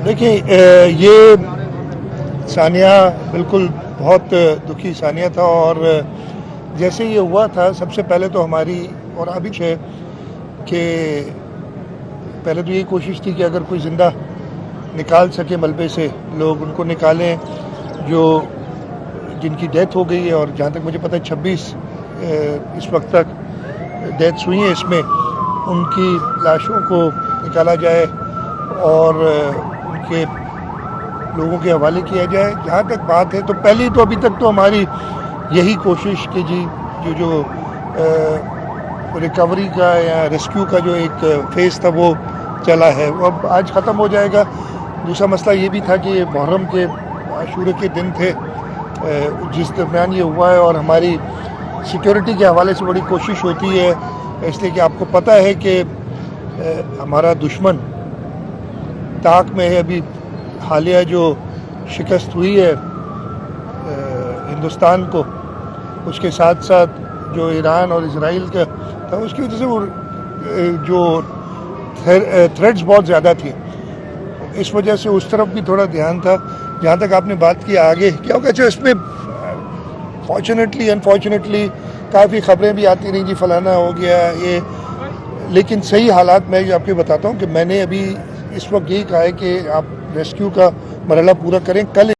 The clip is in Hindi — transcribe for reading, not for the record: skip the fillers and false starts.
देखिए ये सानिया बिल्कुल बहुत दुखी सानिया था और जैसे ये हुआ था सबसे पहले तो हमारी और अभी है कि पहले तो यही कोशिश थी कि अगर कोई ज़िंदा निकाल सके मलबे से लोग उनको निकालें जो जिनकी डेथ हो गई है। और जहाँ तक मुझे पता है 26 इस वक्त तक डेथ्स हुई हैं, इसमें उनकी लाशों को निकाला जाए और उनके लोगों के हवाले किया जाए। जहाँ तक बात है तो पहली तो अभी तक तो हमारी यही कोशिश कि जी जो रिकवरी का या रेस्क्यू का जो एक फेज़ था वो चला है, वो अब आज ख़त्म हो जाएगा। दूसरा मसला ये भी था कि ये मुहर्रम के आशूरे के दिन थे जिस दरमियान ये हुआ है, और हमारी सिक्योरिटी के हवाले से बड़ी कोशिश होती है, इसलिए कि आपको पता है कि हमारा दुश्मन ताक में है। अभी हालिया जो शिकस्त हुई है हिंदुस्तान को, उसके साथ साथ जो ईरान और इजराइल का था, उसकी वजह से वो जो थ्रेट्स बहुत ज़्यादा थी, इस वजह से उस तरफ भी थोड़ा ध्यान था। जहाँ तक आपने बात की आगे क्या होगा, अच्छा इसमें फॉर्चुनेटली अनफॉर्चुनेटली काफ़ी खबरें भी आती रही जी फलाना हो गया ये, लेकिन सही हालात मैं आपको बताता हूँ कि मैंने अभी इस वक्त यही कहा है कि आप रेस्क्यू का मरहला पूरा करें। कल